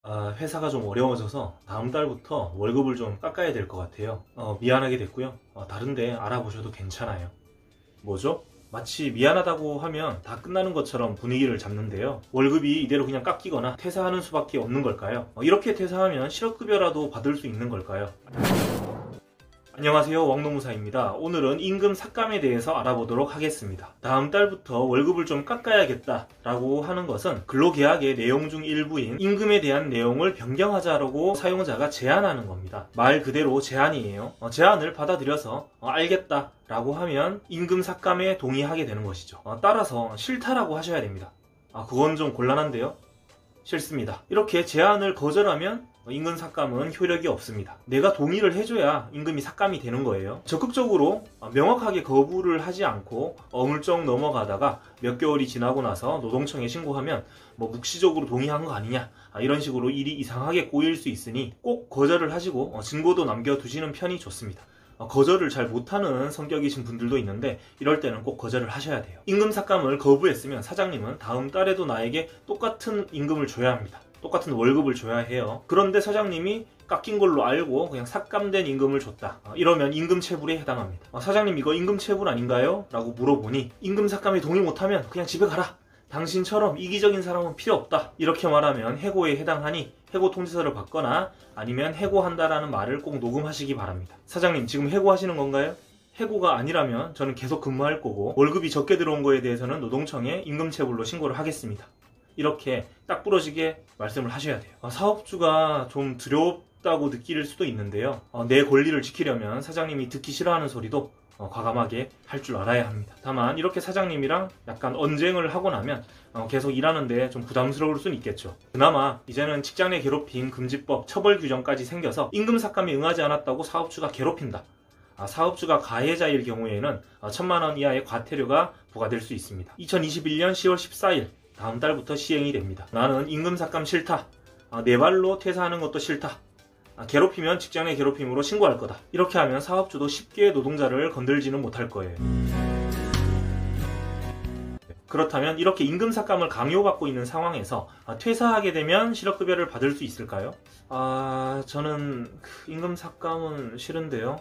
회사가 좀 어려워져서 다음 달부터 월급을 좀 깎아야 될 것 같아요. 미안하게 됐고요. 다른데 알아보셔도 괜찮아요. 뭐죠? 마치 미안하다고 하면 다 끝나는 것처럼 분위기를 잡는데요. 월급이 이대로 그냥 깎이거나 퇴사하는 수밖에 없는 걸까요? 이렇게 퇴사하면 실업급여라도 받을 수 있는 걸까요? 안녕하세요, 왕노무사입니다. 오늘은 임금 삭감에 대해서 알아보도록 하겠습니다. 다음 달부터 월급을 좀 깎아야겠다 라고 하는 것은 근로계약의 내용 중 일부인 임금에 대한 내용을 변경하자라고 사용자가 제안하는 겁니다. 말 그대로 제안이에요. 제안을 받아들여서 알겠다 라고 하면 임금 삭감에 동의하게 되는 것이죠. 따라서 싫다라고 하셔야 됩니다. 그건 좀 곤란한데요. 싫습니다. 이렇게 제안을 거절하면 임금 삭감은 효력이 없습니다. 내가 동의를 해줘야 임금이 삭감이 되는 거예요. 적극적으로 명확하게 거부를 하지 않고 어물쩍 넘어가다가 몇 개월이 지나고 나서 노동청에 신고하면 묵시적으로 동의한 거 아니냐, 이런 식으로 일이 이상하게 꼬일 수 있으니 꼭 거절을 하시고 증거도 남겨두시는 편이 좋습니다. 거절을 잘 못하는 성격이신 분들도 있는데 이럴 때는 꼭 거절을 하셔야 돼요. 임금 삭감을 거부했으면 사장님은 다음 달에도 나에게 똑같은 임금을 줘야 합니다. 똑같은 월급을 줘야 해요. 그런데 사장님이 깎인 걸로 알고 그냥 삭감된 임금을 줬다. 이러면 임금체불에 해당합니다. 사장님, 이거 임금체불 아닌가요? 라고 물어보니 임금 삭감에 동의 못하면 그냥 집에 가라. 당신처럼 이기적인 사람은 필요 없다. 이렇게 말하면 해고에 해당하니 해고 통지서를 받거나 아니면 해고한다라는 말을 꼭 녹음하시기 바랍니다. 사장님, 지금 해고하시는 건가요? 해고가 아니라면 저는 계속 근무할 거고 월급이 적게 들어온 거에 대해서는 노동청에 임금체불로 신고를 하겠습니다. 이렇게 딱 부러지게 말씀을 하셔야 돼요. 사업주가 좀 두렵다고 느낄 수도 있는데요. 내 권리를 지키려면 사장님이 듣기 싫어하는 소리도 과감하게 할 줄 알아야 합니다. 다만 이렇게 사장님이랑 약간 언쟁을 하고 나면 계속 일하는데 좀 부담스러울 수는 있겠죠. 그나마 이제는 직장 내 괴롭힘 금지법 처벌 규정까지 생겨서 임금 삭감에 응하지 않았다고 사업주가 괴롭힌다. 사업주가 가해자일 경우에는 1,000만 원 이하의 과태료가 부과될 수 있습니다. 2021년 10월 14일 다음 달부터 시행이 됩니다. 나는 임금 삭감 싫다. 내 발로 퇴사하는 것도 싫다. 괴롭히면 직장 내 괴롭힘으로 신고할 거다. 이렇게 하면 사업주도 쉽게 노동자를 건들지는 못할 거예요. 그렇다면 이렇게 임금 삭감을 강요받고 있는 상황에서 퇴사하게 되면 실업급여를 받을 수 있을까요? 저는 임금 삭감은 싫은데요.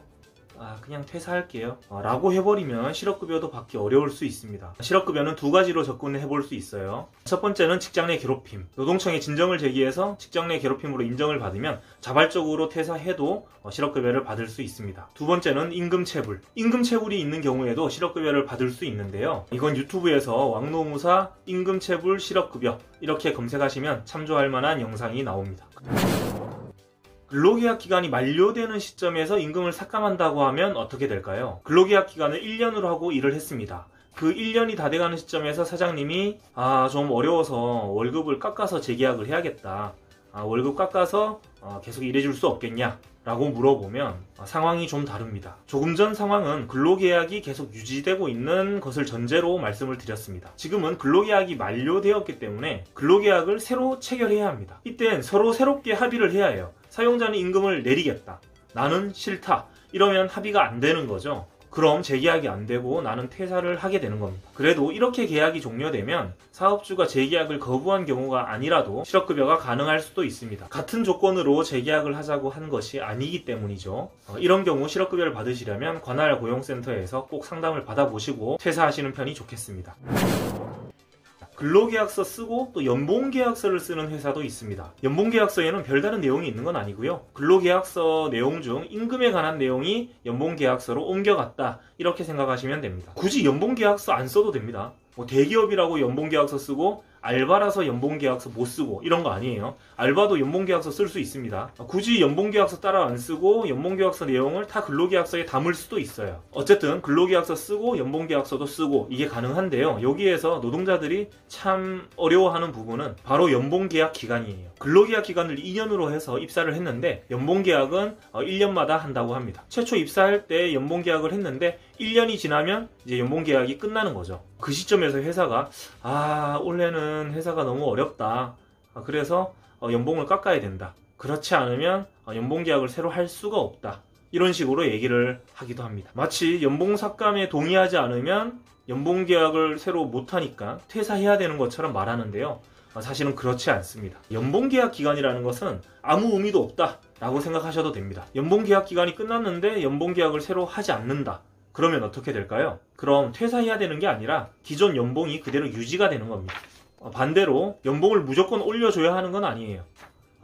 그냥 퇴사할게요 라고 해버리면 실업급여도 받기 어려울 수 있습니다. 실업급여는 두 가지로 접근해 볼 수 있어요. 첫 번째는 직장 내 괴롭힘. 노동청에 진정을 제기해서 직장 내 괴롭힘으로 인정을 받으면 자발적으로 퇴사해도 실업급여를 받을 수 있습니다. 두 번째는 임금체불. 임금체불이 있는 경우에도 실업급여를 받을 수 있는데요. 이건 유튜브에서 왕노무사 임금체불 실업급여 이렇게 검색하시면 참조할 만한 영상이 나옵니다. 근로계약 기간이 만료되는 시점에서 임금을 삭감한다고 하면 어떻게 될까요? 근로계약 기간을 1년으로 하고 일을 했습니다. 그 1년이 다 돼가는 시점에서 사장님이 좀 어려워서 월급을 깎아서 재계약을 해야겠다. 월급 깎아서 계속 일해줄 수 없겠냐? 라고 물어보면 상황이 좀 다릅니다. 조금 전 상황은 근로계약이 계속 유지되고 있는 것을 전제로 말씀을 드렸습니다. 지금은 근로계약이 만료되었기 때문에 근로계약을 새로 체결해야 합니다. 이땐 서로 새롭게 합의를 해야 해요. 사용자는 임금을 내리겠다. 나는 싫다. 이러면 합의가 안 되는 거죠. 그럼 재계약이 안 되고 나는 퇴사를 하게 되는 겁니다. 그래도 이렇게 계약이 종료되면 사업주가 재계약을 거부한 경우가 아니라도 실업급여가 가능할 수도 있습니다. 같은 조건으로 재계약을 하자고 한 것이 아니기 때문이죠. 이런 경우 실업급여를 받으시려면 관할 고용센터에서 꼭 상담을 받아보시고 퇴사하시는 편이 좋겠습니다. 근로계약서 쓰고 또 연봉계약서를 쓰는 회사도 있습니다. 연봉계약서에는 별다른 내용이 있는 건 아니고요. 근로계약서 내용 중 임금에 관한 내용이 연봉계약서로 옮겨갔다 이렇게 생각하시면 됩니다. 굳이 연봉계약서 안 써도 됩니다. 대기업이라고 연봉계약서 쓰고 알바라서 연봉계약서 못 쓰고 이런 거 아니에요. 알바도 연봉계약서 쓸 수 있습니다. 굳이 연봉계약서 따라 안 쓰고 연봉계약서 내용을 다 근로계약서에 담을 수도 있어요. 어쨌든 근로계약서 쓰고 연봉계약서도 쓰고 이게 가능한데요. 여기에서 노동자들이 참 어려워하는 부분은 바로 연봉계약 기간이에요. 근로계약 기간을 2년으로 해서 입사를 했는데 연봉계약은 1년마다 한다고 합니다. 최초 입사할 때 연봉계약을 했는데 1년이 지나면 이제 연봉계약이 끝나는 거죠. 그 시점에서 회사가 올해는 회사가 너무 어렵다. 그래서 연봉을 깎아야 된다. 그렇지 않으면 연봉계약을 새로 할 수가 없다. 이런 식으로 얘기를 하기도 합니다. 마치 연봉 삭감에 동의하지 않으면 연봉계약을 새로 못하니까 퇴사해야 되는 것처럼 말하는데요. 사실은 그렇지 않습니다. 연봉계약 기간이라는 것은 아무 의미도 없다 라고 생각하셔도 됩니다. 연봉계약 기간이 끝났는데 연봉계약을 새로 하지 않는다. 그러면 어떻게 될까요? 그럼 퇴사해야 되는 게 아니라 기존 연봉이 그대로 유지가 되는 겁니다. 반대로 연봉을 무조건 올려줘야 하는 건 아니에요.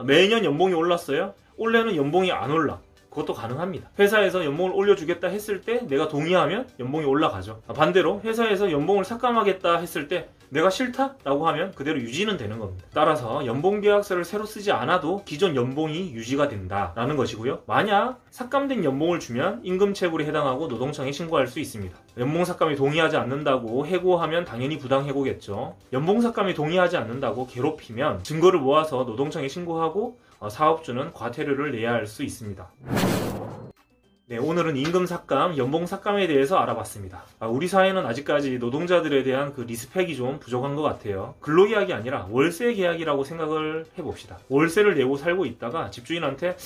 매년 연봉이 올랐어요? 올해는 연봉이 안 올라. 그것도 가능합니다. 회사에서 연봉을 올려주겠다 했을 때 내가 동의하면 연봉이 올라가죠. 반대로 회사에서 연봉을 삭감하겠다 했을 때 내가 싫다? 라고 하면 그대로 유지는 되는 겁니다. 따라서 연봉계약서를 새로 쓰지 않아도 기존 연봉이 유지가 된다라는 것이고요. 만약 삭감된 연봉을 주면 임금체불에 해당하고 노동청에 신고할 수 있습니다. 연봉 삭감에 동의하지 않는다고 해고하면 당연히 부당해고겠죠. 연봉 삭감에 동의하지 않는다고 괴롭히면 증거를 모아서 노동청에 신고하고 사업주는 과태료를 내야 할 수 있습니다. 네, 오늘은 임금 삭감, 연봉 삭감에 대해서 알아봤습니다. 우리 사회는 아직까지 노동자들에 대한 그 리스펙이 좀 부족한 것 같아요. 근로계약이 아니라 월세 계약이라고 생각을 해봅시다. 월세를 내고 살고 있다가 집주인한테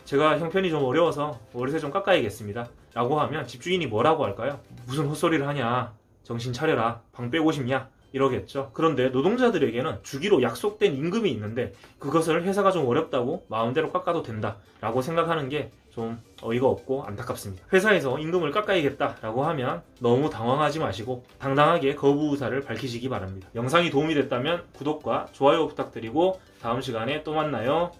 제가 형편이 좀 어려워서 월세 좀 깎아야겠습니다 라고 하면 집주인이 뭐라고 할까요? 무슨 헛소리를 하냐, 정신 차려라, 방 빼고 싶냐, 이러겠죠. 그런데 노동자들에게는 주기로 약속된 임금이 있는데 그것을 회사가 좀 어렵다고 마음대로 깎아도 된다 라고 생각하는 게 좀 어이가 없고 안타깝습니다. 회사에서 임금을 깎아야겠다라고 하면 너무 당황하지 마시고 당당하게 거부 의사를 밝히시기 바랍니다. 영상이 도움이 됐다면 구독과 좋아요 부탁드리고 다음 시간에 또 만나요.